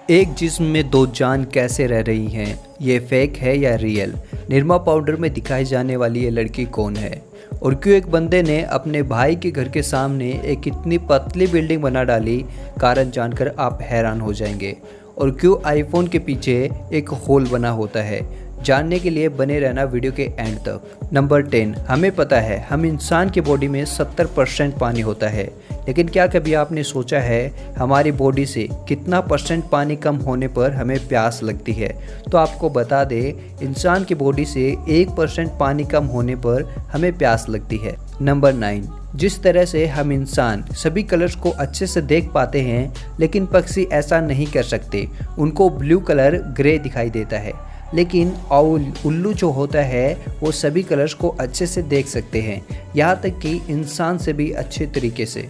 एक जिस्म में दो जान कैसे रह रही हैं, ये फेक है या रियल। निरमा पाउडर में दिखाई जाने वाली ये लड़की कौन है और क्यों एक बंदे ने अपने भाई के घर के सामने एक इतनी पतली बिल्डिंग बना डाली, कारण जानकर आप हैरान हो जाएंगे। और क्यों आईफोन के पीछे एक होल बना होता है, जानने के लिए बने रहना वीडियो के एंड तक। नंबर 10, हमें पता है हम इंसान की बॉडी में 70% पानी होता है, लेकिन क्या कभी आपने सोचा है हमारी बॉडी से कितना परसेंट पानी कम होने पर हमें प्यास लगती है? तो आपको बता दें, इंसान की बॉडी से 1% पानी कम होने पर हमें प्यास लगती है। नंबर 9, जिस तरह से हम इंसान सभी कलर्स को अच्छे से देख पाते हैं, लेकिन पक्षी ऐसा नहीं कर सकते। उनको ब्लू कलर ग्रे दिखाई देता है, लेकिन उल्लू जो होता है वो सभी कलर्स को अच्छे से देख सकते हैं, यहाँ तक कि इंसान से भी अच्छे तरीके से।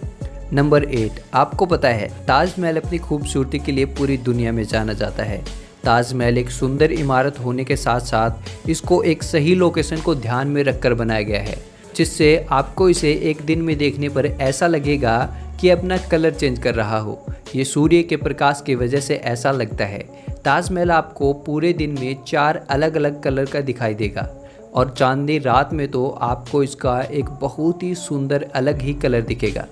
नंबर 8, आपको पता है ताजमहल अपनी खूबसूरती के लिए पूरी दुनिया में जाना जाता है। ताजमहल एक सुंदर इमारत होने के साथ साथ इसको एक सही लोकेशन को ध्यान में रखकर बनाया गया है, जिससे आपको इसे एक दिन में देखने पर ऐसा लगेगा कि अपना कलर चेंज कर रहा हो। ये सूर्य के प्रकाश की वजह से ऐसा लगता है। ताजमहल आपको पूरे दिन में 4 अलग अलग कलर का दिखाई देगा और चांदनी रात में तो आपको इसका एक बहुत ही सुंदर अलग ही कलर दिखेगा।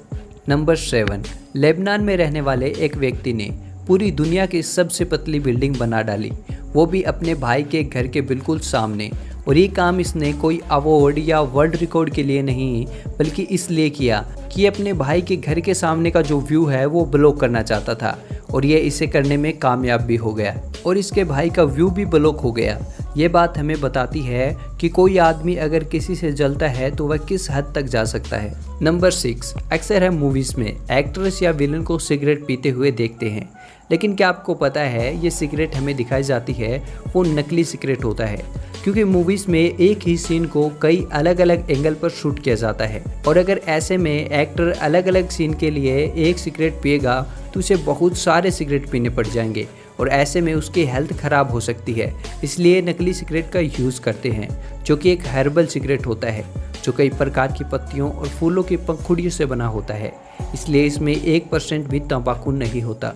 नंबर 7, लेबनान में रहने वाले एक व्यक्ति ने पूरी दुनिया की सबसे पतली बिल्डिंग बना डाली, वो भी अपने भाई के घर के बिल्कुल सामने। और ये काम इसने कोई अवार्ड या वर्ल्ड रिकॉर्ड के लिए नहीं, बल्कि इसलिए किया कि अपने भाई के घर के सामने का जो व्यू है वो ब्लॉक करना चाहता था, और ये इसे करने में कामयाब भी हो गया और इसके भाई का व्यू भी ब्लॉक हो गया। ये बात हमें बताती है कि कोई आदमी अगर किसी से जलता है तो वह किस हद तक जा सकता है। नंबर 6, अक्सर हम मूवीज़ में एक्ट्रेस या विलन को सिगरेट पीते हुए देखते हैं, लेकिन क्या आपको पता है ये सिगरेट हमें दिखाई जाती है वो नकली सिगरेट होता है, क्योंकि मूवीज़ में एक ही सीन को कई अलग अलग एंगल पर शूट किया जाता है। और अगर ऐसे में एक्टर अलग अलग सीन के लिए एक सिगरेट पिएगा तो उसे बहुत सारे सिगरेट पीने पड़ जाएंगे और ऐसे में उसकी हेल्थ ख़राब हो सकती है। इसलिए नकली सिगरेट का यूज़ करते हैं, जो कि एक हर्बल सिगरेट होता है जो कई प्रकार की पत्तियों और फूलों की पंखुड़ियों से बना होता है, इसलिए इसमें 1% भी तंबाकू नहीं होता।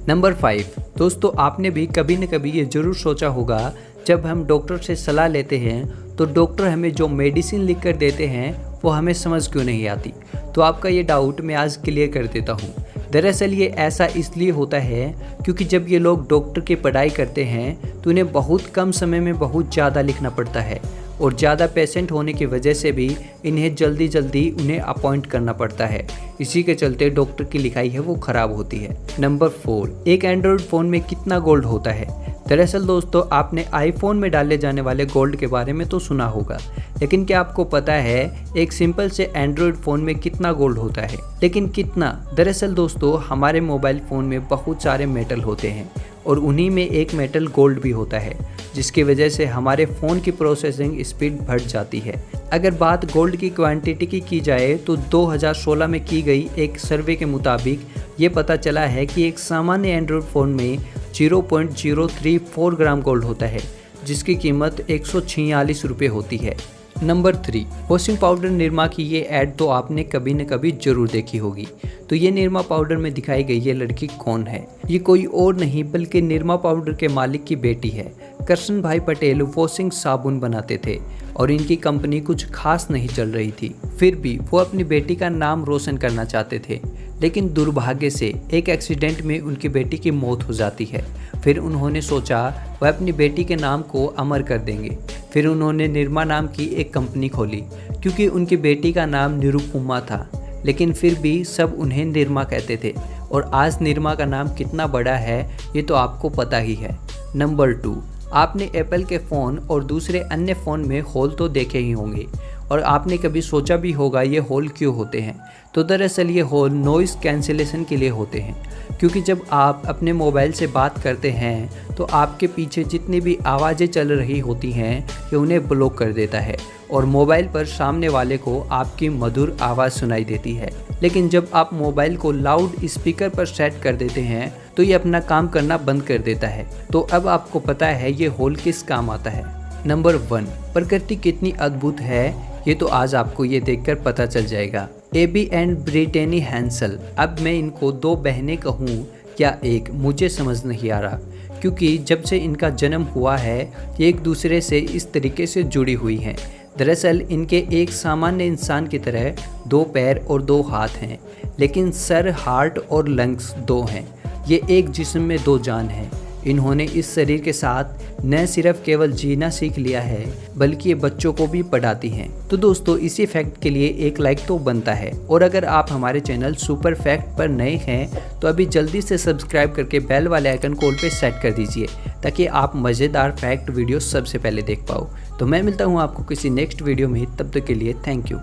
नंबर 5, दोस्तों आपने भी कभी न कभी ये ज़रूर सोचा होगा, जब हम डॉक्टर से सलाह लेते हैं तो डॉक्टर हमें जो मेडिसिन लिख कर देते हैं वो हमें समझ क्यों नहीं आती। तो आपका ये डाउट मैं आज क्लियर कर देता हूँ। दरअसल ये ऐसा इसलिए होता है क्योंकि जब ये लोग डॉक्टर की पढ़ाई करते हैं तो उन्हें बहुत कम समय में बहुत ज़्यादा लिखना पड़ता है, और ज़्यादा पेशेंट होने की वजह से भी इन्हें जल्दी जल्दी उन्हें अपॉइंट करना पड़ता है। इसी के चलते डॉक्टर की लिखाई है वो ख़राब होती है। नंबर 4, एक एंड्रॉयड फ़ोन में कितना गोल्ड होता है? दरअसल दोस्तों आपने आईफोन में डाले जाने वाले गोल्ड के बारे में तो सुना होगा, लेकिन क्या आपको पता है एक सिंपल से एंड्रॉयड फ़ोन में कितना गोल्ड होता है? लेकिन कितना? दरअसल दोस्तों हमारे मोबाइल फ़ोन में बहुत सारे मेटल होते हैं और उन्हीं में एक मेटल गोल्ड भी होता है, जिसकी वजह से हमारे फ़ोन की प्रोसेसिंग स्पीड बढ़ जाती है। अगर बात गोल्ड की क्वांटिटी की जाए तो 2016 में की गई एक सर्वे के मुताबिक ये पता चला है कि एक सामान्य एंड्रॉयड फ़ोन में 0.034 ग्राम गोल्ड होता है, जिसकी कीमत 146 रुपये होती है। नंबर 3, वॉशिंग पाउडर निरमा की ये ऐड तो आपने कभी न कभी जरूर देखी होगी। तो ये निरमा पाउडर में दिखाई गई ये लड़की कौन है? ये कोई और नहीं बल्कि निरमा पाउडर के मालिक की बेटी है। कृष्ण भाई पटेल वॉशिंग साबुन बनाते थे और इनकी कंपनी कुछ खास नहीं चल रही थी, फिर भी वो अपनी बेटी का नाम रोशन करना चाहते थे, लेकिन दुर्भाग्य से एक एक्सीडेंट में उनकी बेटी की मौत हो जाती है। फिर उन्होंने सोचा वह अपनी बेटी के नाम को अमर कर देंगे। फिर उन्होंने निरमा नाम की एक कंपनी खोली, क्योंकि उनकी बेटी का नाम निरुपमा था, लेकिन फिर भी सब उन्हें निरमा कहते थे। और आज निरमा का नाम कितना बड़ा है ये तो आपको पता ही है। नंबर 2, आपने एप्पल के फ़ोन और दूसरे अन्य फ़ोन में होल तो देखे ही होंगे, और आपने कभी सोचा भी होगा ये होल क्यों होते हैं? तो दरअसल ये होल नॉइज़ कैंसिलेशन के लिए होते हैं, क्योंकि जब आप अपने मोबाइल से बात करते हैं तो आपके पीछे जितनी भी आवाज़ें चल रही होती हैं ये उन्हें ब्लॉक कर देता है और मोबाइल पर सामने वाले को आपकी मधुर आवाज़ सुनाई देती है। लेकिन जब आप मोबाइल को लाउड स्पीकर पर सेट कर देते हैं तो ये अपना काम करना बंद कर देता है। तो अब आपको पता है ये होल किस काम आता है। नंबर 1, प्रकृति कितनी अद्भुत है ये तो आज आपको ये देखकर पता चल जाएगा। एबी एंड ब्रिटेनी हैंसल, अब मैं इनको 2 बहनें कहूँ या एक, मुझे समझ नहीं आ रहा, क्योंकि जब से इनका जन्म हुआ है ये एक दूसरे से इस तरीके से जुड़ी हुई हैं। दरअसल इनके एक सामान्य इंसान की तरह 2 पैर और 2 हाथ हैं, लेकिन सर, हार्ट और लंग्स 2 हैं। ये एक जिस्म में 2 जान हैं। इन्होंने इस शरीर के साथ न सिर्फ केवल जीना सीख लिया है, बल्कि ये बच्चों को भी पढ़ाती हैं। तो दोस्तों, इसी फैक्ट के लिए एक लाइक तो बनता है। और अगर आप हमारे चैनल सुपर फैक्ट पर नए हैं तो अभी जल्दी से सब्सक्राइब करके बेल वाले आइकन को ऑल पे सेट कर दीजिए, ताकि आप मज़ेदार फैक्ट वीडियो सबसे पहले देख पाओ। तो मैं मिलता हूँ आपको किसी नेक्स्ट वीडियो में, तब तक के लिए थैंक यू।